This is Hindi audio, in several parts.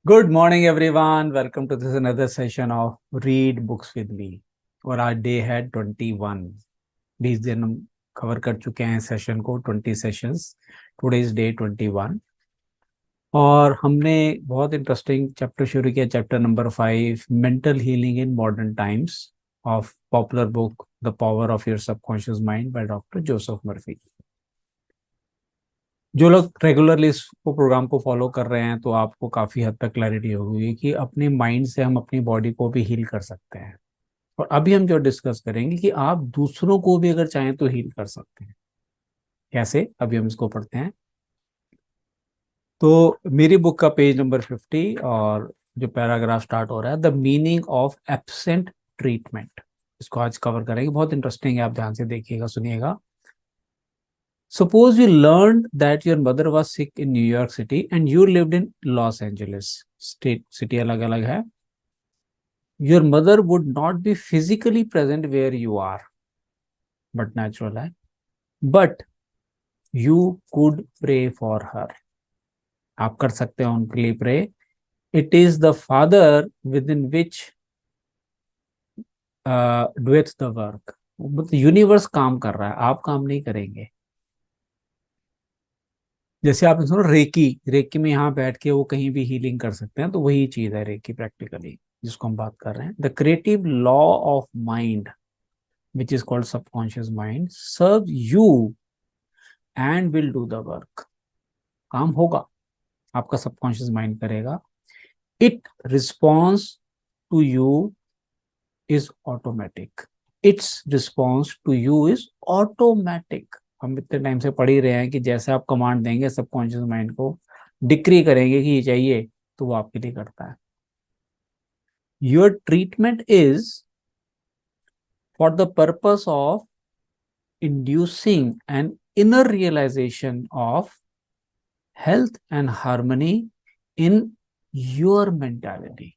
Good morning, everyone. Welcome to this another session of Read Books with Me. और आज डे है 21। 20 दिन हम कवर कर चुके हैं सेशन को, 20 सेशंस। टुडे इज डे 21 और हमने बहुत इंटरेस्टिंग चैप्टर शुरू किया, chapter number 5, mental healing in modern times, of popular book the power of your subconscious mind by doctor Joseph Murphy. जो लोग रेगुलरली इस प्रोग्राम को फॉलो कर रहे हैं तो आपको काफ़ी हद तक क्लैरिटी होगी कि अपने माइंड से हम अपनी बॉडी को भी हील कर सकते हैं। और अभी हम जो डिस्कस करेंगे कि आप दूसरों को भी अगर चाहें तो हील कर सकते हैं। कैसे, अभी हम इसको पढ़ते हैं। तो मेरी बुक का पेज नंबर 50 और जो पैराग्राफ स्टार्ट हो रहा है, the meaning of absent treatment, इसको आज कवर करेंगे। बहुत इंटरेस्टिंग है, आप ध्यान से देखिएगा, सुनिएगा। Suppose you learned that your mother was sick in New York City and you lived in Los Angeles. State city अलग अलग है. Your mother would not be physically present where you are, but natural है. But you could pray for her. आप कर सकते हैं उनके लिए pray. It is the Father within which doeth the work. मतलब यूनिवर्स काम कर रहा है, आप काम नहीं करेंगे। जैसे आपने सुना रेकी, रेकी में यहाँ बैठ के वो कहीं भी हीलिंग कर सकते हैं, तो वही चीज है रेकी प्रैक्टिकली, जिसको हम बात कर रहे हैं। The creative law of mind which is called subconscious mind serve you and will do the work. काम होगा, आपका सबकॉन्शियस माइंड करेगा। It response to you is automatic. It's response to you is automatic. हम इतने टाइम से पढ़ ही रहे हैं कि जैसे आप कमांड देंगे सबकॉन्शियस माइंड को, डिक्री करेंगे कि ये चाहिए, तो वो आपके लिए करता है। Your treatment is for the purpose of inducing an inner realization of health and harmony in your mentality.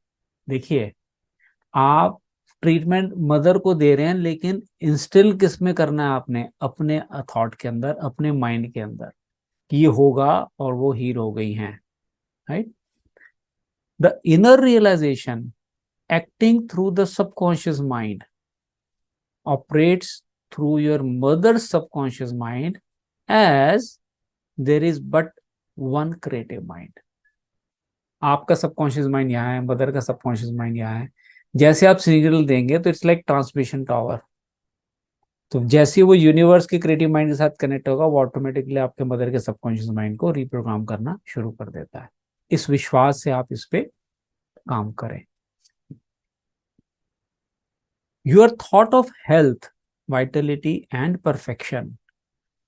देखिए, आप ट्रीटमेंट मदर को दे रहे हैं, लेकिन इंस्टिल किस में करना है आपने? अपने थॉट के अंदर, अपने माइंड के अंदर, कि ये होगा और वो हील हो गई हैं, right. The inner realization acting through the subconscious mind operates through your mother's subconscious mind as there is but one creative mind. आपका सबकॉन्शियस माइंड यहाँ है, मदर का सबकॉन्शियस माइंड यहाँ है। जैसे आप सिग्नल देंगे तो इट्स लाइक ट्रांसमिशन टावर। तो जैसे वो यूनिवर्स के क्रिएटिव माइंड के साथ कनेक्ट होगा, वो ऑटोमेटिकली आपके मदर के सबकॉन्शियस माइंड को रिप्रोग्राम करना शुरू कर देता है। इस विश्वास से आप इस पे काम करें। Your thought of health, vitality, and perfection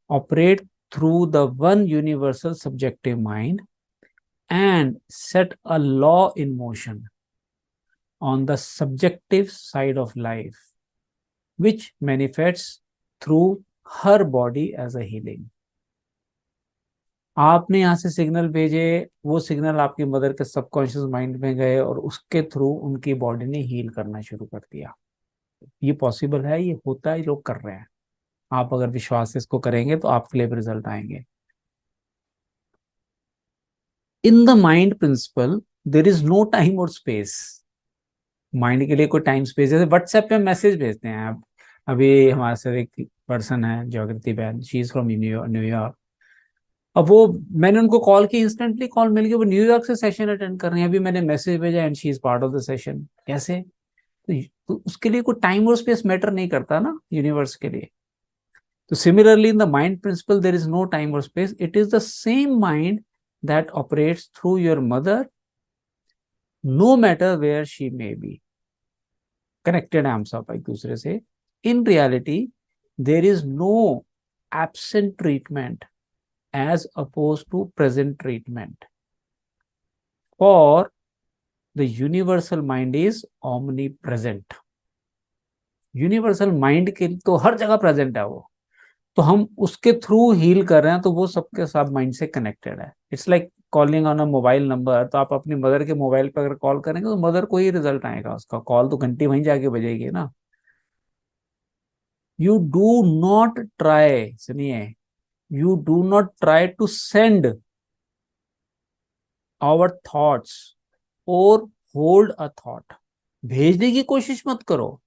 operate through the one universal subjective mind and set a law in motion on the subjective side of life, which manifests through her body as a healing. आपने यहाँ से सिग्नल भेजे, वो सिग्नल आपकी मदर के सबकॉन्शियस माइंड में गए और उसके थ्रू उनकी बॉडी ने हील करना शुरू कर दिया। ये पॉसिबल है, ये होता है, लोग कर रहे हैं। आप अगर विश्वास से इसको करेंगे तो आपके लिए भी रिजल्ट आएंगे। In the mind principle there is no time और स्पेस। माइंड के लिए कोई टाइम स्पेस, जैसे व्हाट्सएप पे मैसेज भेजते हैं आप। अभी हमारे साथ एक पर्सन है, जागृति बहन, शी इज फ्रॉम न्यूयॉर्क। अब वो, मैंने उनको कॉल की, इंस्टेंटली कॉल मिल गई, वो न्यूयॉर्क से सेशन अटेंड कर रही हैं। अभी मैंने मैसेज भेजा and she is part of the session. कैसे? तो उसके लिए कोई टाइम और स्पेस मैटर नहीं करता ना यूनिवर्स के लिए। So similarly, in the mind principle, there is no time or space. It is the same mind that operates through your mother, no matter where she may be. Connected है हम सब एक दूसरे से। In reality, there is no absent treatment as opposed to present treatment. For the universal mind is omnipresent. Universal mind के तो हर जगह प्रेजेंट है वो, तो हम उसके थ्रू हील कर रहे हैं, तो वो सबके साथ माइंड से कनेक्टेड है। It's like calling on a mobile number. तो आप अपनी मदर के मोबाइल पर अगर कॉल करेंगे तो मदर को ही रिजल्ट आएगा, उसका कॉल तो घंटी वहीं जाके बजेगी ना। यू डू नॉट ट्राई, सुनिए, you do not try to send our thoughts और होल्ड अ थॉट, भेजने की कोशिश मत करो।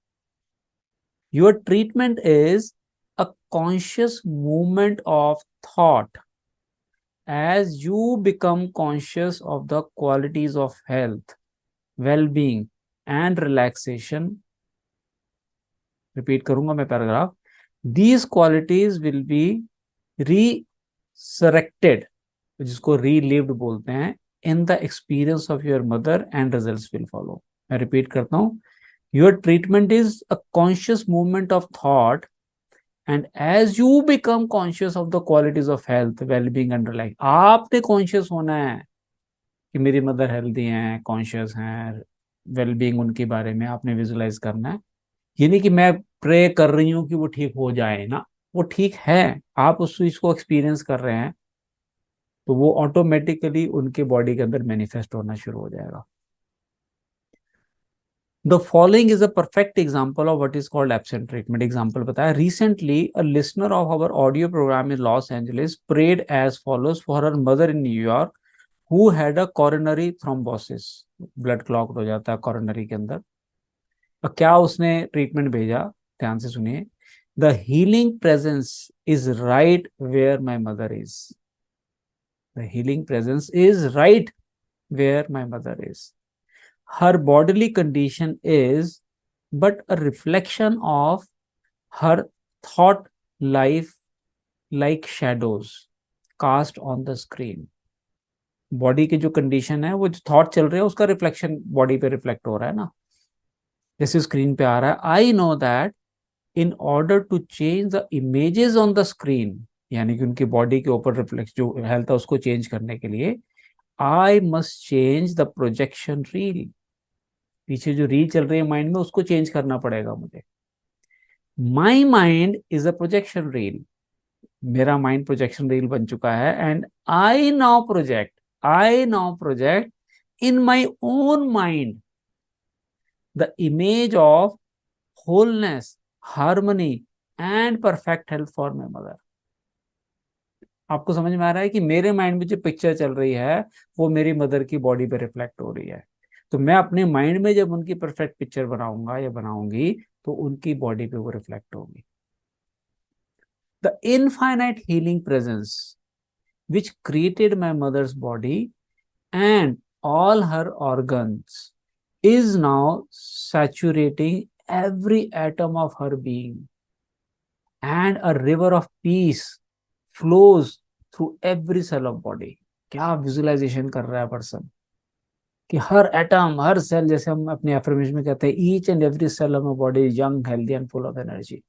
Your treatment is a conscious movement of thought as you become conscious of the qualities of health, well-being and relaxation. Repeat करूंगा मैं paragraph. These qualities will be resurrected, जिसको relived बोलते हैं, in the experience of your mother and results will follow. मैं रिपीट करता हूं। Your treatment is a conscious movement of thought, and as you become conscious of the qualities of health, well-being and relax, आपने conscious होना है कि मेरी मदर हेल्दी हैं, कॉन्शियस हैं, वेलबींग उनके बारे में आपने विजुलाइज करना है। ये नहीं कि मैं प्रे कर रही हूँ कि वो ठीक हो जाए ना, वो ठीक है, आप उस चीज को एक्सपीरियंस कर रहे हैं तो वो ऑटोमेटिकली उनके बॉडी के अंदर मैनिफेस्ट होना शुरू हो जाएगा। The following is a perfect example of what is called absent treatment. Example बताया, recently a listener of our audio program in Los Angeles prayed as follows for her mother in न्यूयॉर्क who had a coronary thrombosis, blood clot हो जाता है कॉरोनरी के अंदर। और क्या उसने ट्रीटमेंट भेजा, ध्यान से सुनिए। The healing presence is right where my mother is, the healing presence is right where my mother is, her bodily condition is but a reflection of her thought life, like shadows cast on the screen। Body की जो कंडीशन है, वो जो थॉट चल रहे हैं उसका रिफ्लेक्शन बॉडी पे रिफ्लेक्ट हो रहा है ना, जैसे स्क्रीन पे आ रहा है। I know that in order to change the images on the screen, यानी कि उनकी बॉडी के ऊपर रिफ्लेक्ट जो हेल्थ है उसको चेंज करने के लिए I must change the projection reel, पीछे जो रील चल रही है माइंड में उसको चेंज करना पड़ेगा मुझे। My mind is a projection reel, मेरा माइंड प्रोजेक्शन रील बन चुका है। And I now project in my own mind the image of wholeness, harmony and perfect health for my mother। आपको समझ में आ रहा है कि मेरे माइंड में जो पिक्चर चल रही है वो मेरी मदर की बॉडी पे रिफ्लेक्ट हो रही है, तो मैं अपने माइंड में जब उनकी परफेक्ट पिक्चर बनाऊंगा या बनाऊंगी तो उनकी बॉडी पे वो रिफ्लेक्ट होगी। The infinite healing presence which created my mother's body and all her organs is now saturating every atom of her being, and a river of peace flows through every cell of body। क्या विजुअलाइजेशन कर रहा है पर्सन कि हर एटम, हर सेल, जैसे हम अपने एफर्मेशन में कहते हैं each and every cell of my body is young, healthy and full of energy.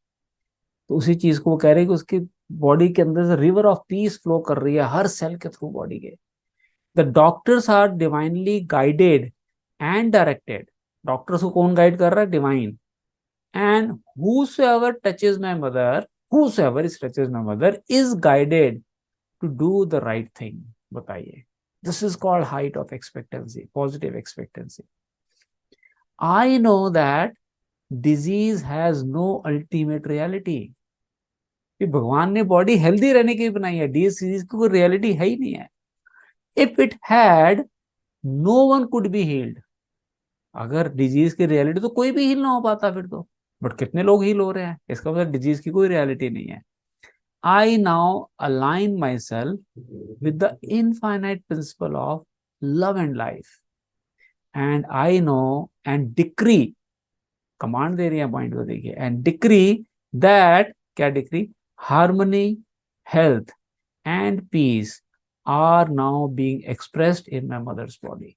तो उसी चीज को वो कह रहे हैं कि उसकी बॉडी के अंदर से रिवर ऑफ पीस फ्लो कर रही है हर सेल के थ्रू बॉडी के। The doctors are divinely guided and directed, doctors को कौन गाइड कर रहा है, divine. And whosoever touches my mother, whosoever is touches my mother is guided to do the right thing। बताइए, this is called height of expectancy, positive expectancy। I know that disease has no ultimate reality, कि भगवान ने बॉडी हेल्दी रहने की बनाई है, डिजीज की कोई रियलिटी है ही नहीं है। If it had no one could be healed, अगर डिजीज की रियलिटी तो कोई भी हील ना हो पाता फिर तो, बट कितने लोग हील हो रहे हैं, इसका मतलब डिजीज की कोई रियलिटी नहीं है। I now align myself with the infinite principle of love and life, and I know and decree, command दे रही है पॉइंट को देखिए, एंड डिक्री दैट, क्या decree, harmony, health and peace are now being expressed in my mother's body.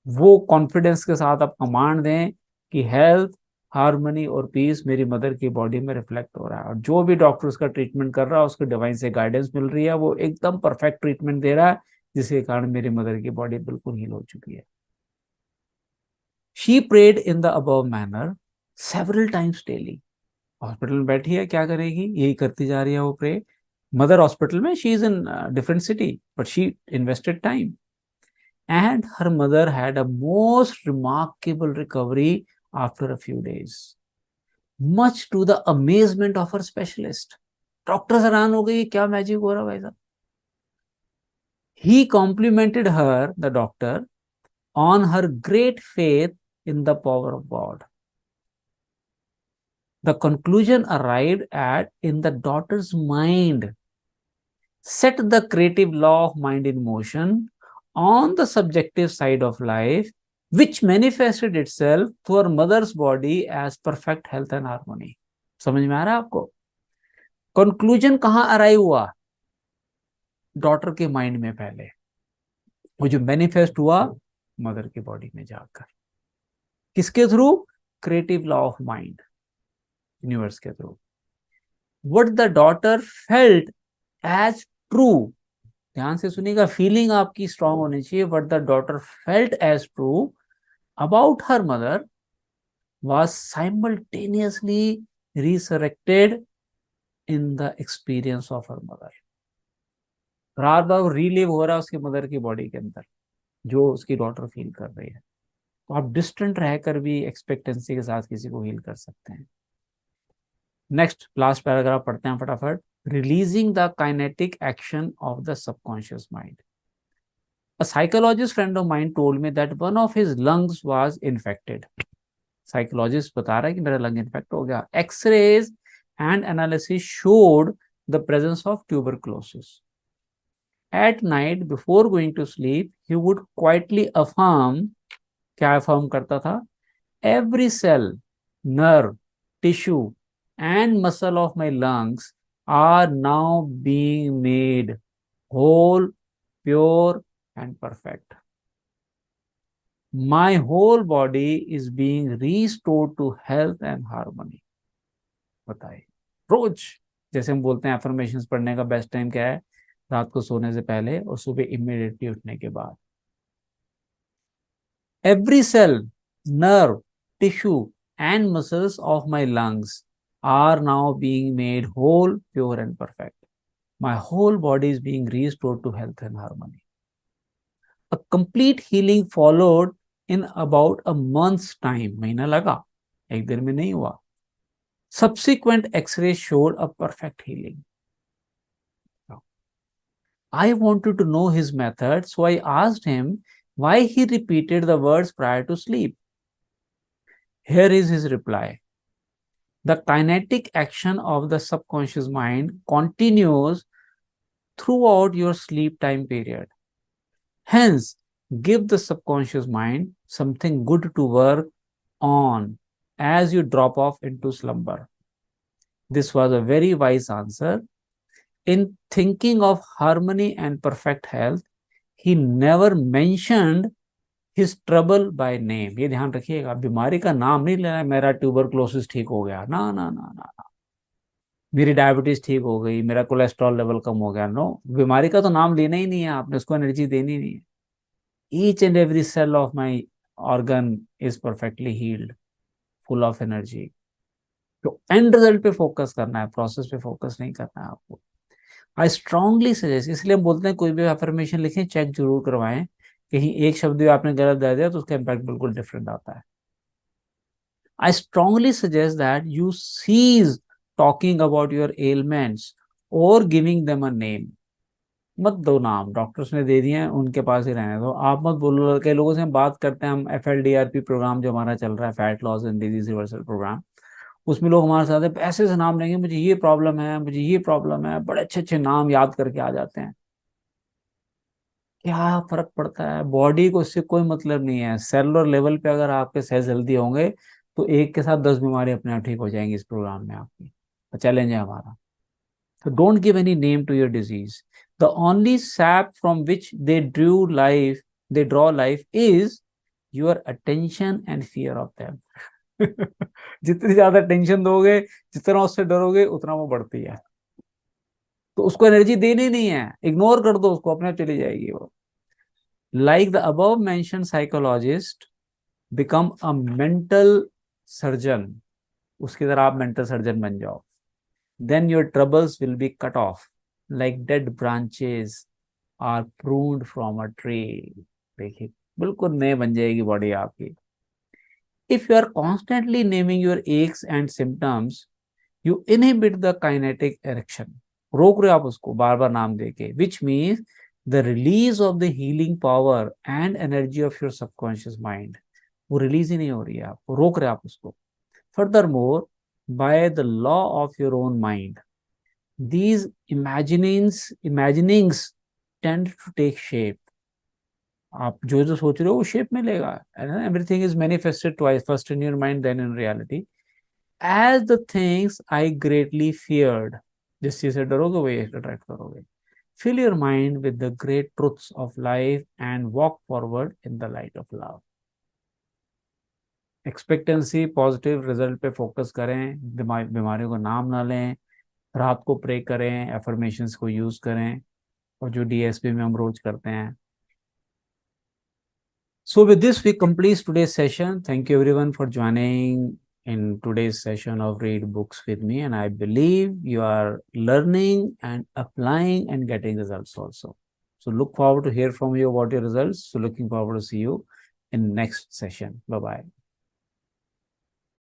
वो कॉन्फिडेंस के साथ आप कमांड दें कि हेल्थ, हार्मनी और पीस मेरी मदर की बॉडी में रिफ्लेक्ट हो रहा है, और जो भी डॉक्टर उसका ट्रीटमेंट कर रहा है उसको डिवाइन से गाइडेंस मिल रही है, वो एकदम परफेक्ट ट्रीटमेंट दे रहा है, जिसके कारण मेरी मदर की बॉडी बिल्कुल हील हो चुकी है। She prayed in the above manner several times daily, hospital में बैठी है, क्या करेगी, यही करती जा रही है वो प्रे। मदर हॉस्पिटल में, she is in different city but she invested time, and her mother had a most remarkable recovery after a few days, much to the amazement of her specialist। Doctor हैरान हो गई, क्या मैजिक हो रहा है भाई साहब। He complimented her, the doctor, on her great faith in the power of God. The conclusion arrived at in the daughter's mind set the creative law of mind in motion on the subjective side of life, which manifested itself to her mother's body as perfect health and harmony. समझ में आ रहा है आपको? कंक्लूजन कहां अराइव हुआ? डॉटर के माइंड में पहले, वो जो मैनिफेस्ट हुआ मदर की बॉडी में जाकर, किसके through? Creative law of mind, universe के through. What the daughter felt as true, ध्यान से सुनिएगा, फीलिंग आपकी स्ट्रांग होनी चाहिए. What the daughter felt as true about her mother was simultaneously resurrected in the experience of her mother. रात बार रीलिव हो रहा है उसकी मदर की बॉडी के अंदर जो उसकी डॉटर फील कर रही है. तो आप डिस्टेंट रहकर भी एक्सपेक्टेंसी के साथ किसी को हील कर सकते हैं. नेक्स्ट लास्ट पैराग्राफ पढ़ते हैं फटाफट. Releasing the kinetic action of the subconscious mind. A psychologist friend of mine told me that one of his lungs was infected. Psychologist बता रहा है कि मेरा लंग इन्फेक्ट हो गया. X-rays and analysis showed the presence of tuberculosis. At night before going to sleep he would quietly affirm, क्या affirm करता था? Every cell, nerve, tissue and muscle of my lungs are now being made whole, pure and perfect. My whole body is being restored to health and harmony. बताइए, रोज जैसे हम बोलते हैं एफर्मेशंस पढ़ने का बेस्ट टाइम क्या है? रात को सोने से पहले और सुबह इमीडिएटली उठने के बाद. Every cell, nerve, tissue and muscles of my lungs are now being made whole, pure and perfect. My whole body is being restored to health and harmony. A complete healing followed in about a month's time. महीना लगा, एक दिन में नहीं हुआ. Subsequent x-rays showed a perfect healing. I wanted to know his method, so I asked him why he repeated the words prior to sleep. Here is his reply. The kinetic action of the subconscious mind continues throughout your sleep time period. Hence, give the subconscious mind something good to work on as you drop off into slumber. This was a very wise answer. In thinking of harmony and perfect health, he never mentioned his trouble by name. ये ध्यान रखिएगा, बीमारी का नाम नहीं लेना है. मेरा ट्यूबरक्लोसिस ठीक हो गया, ना ना ना ना ना. मेरी डायबिटीज ठीक हो गई, मेरा कोलेस्ट्रॉल लेवल कम हो गया, नो. बीमारी का तो नाम लेना ही नहीं है आपने, उसको एनर्जी देनी नहीं है. Each and every cell of my organ is perfectly healed, full of energy. तो एंड रिजल्ट पे फोकस करना है, प्रोसेस पे फोकस नहीं करना है आपको. आई स्ट्रांगली सजेस्ट, इसलिए हम बोलते हैं कोई भी अफर्मेशन लिखें चेक जरूर करवाएं. कहीं एक शब्द भी आपने गलत दे दिया तो उसका इम्पैक्ट बिल्कुल डिफरेंट आता है. I strongly suggest that you cease talking about your elements और गिविंग देम अ नेम. मत दो नाम, डॉक्टर्स ने दे दिए हैं उनके पास ही रहने दो. आप मत बोलो. कई लोगों से हम बात करते हैं, हम FLDRP प्रोग्राम जो हमारा चल रहा है, fat loss and disease reversal program, उसमें लोग हमारे साथ पैसे से नाम लेंगे, मुझे ये प्रॉब्लम है, मुझे ये प्रॉब्लम है, बड़े अच्छे अच्छे नाम याद करके आ जाते हैं. क्या फर्क पड़ता है? बॉडी को इससे कोई मतलब नहीं है. सेलुलर लेवल पे अगर आपके सेल्स हेल्दी होंगे तो एक के साथ 10 बीमारी अपने आप ठीक हो जाएंगी. इस प्रोग्राम में आपकी चैलेंज है हमारा. So don't give any name to your disease. The only sap from which they draw life is your attention and fear of them. जितनी ज्यादा टेंशन दोगे, जितना उससे डरोगे, उतना वो बढ़ती है. तो उसको एनर्जी देनी नहीं है, इग्नोर कर दो उसको, अपने आप चली जाएगी वो. Like the above mentioned psychologist, become a mental surgeon. उसकी तरह आप मेंटल सर्जन बन जाओ. Then your troubles will be cut off like dead branches are pruned from a tree. देखिए, बिल्कुल नए बन जाएगी बॉडी आपकी. If you are constantly naming your aches and symptoms, you inhibit the kinetic erection. रोक रहे हो आप उसको बार बार नाम देके, which means the release of the healing power and energy of your subconscious mind, वो रिलीज ही नहीं हो रही है, आप रोक रहे आप उसको. Further more, by the law of your own mind, these imaginings tend to take shape. आप जो जो सोच रहे हो वो शेप में लेगा. Everything is manifested twice, first in your mind then in reality. As the things I greatly feared, जिस चीज से डरोगे वही अट्रैक्ट करोगे. Fill your mind with the great truths of life and walk forward in the light of love. Expectancy, positive result पे फोकस करें, बीमारियों को नाम ना लें, रात को प्रे करें, एफर्मेशंस को यूज करें, और जो डीएसपी में हम रोज करते हैं. So with this, we complete today's session. Thank you everyone for joining in today's session of Read Books with me. And I believe you are learning and applying and getting results also. So look forward to hear from you about your results. So looking forward to see you in next session. Bye-bye.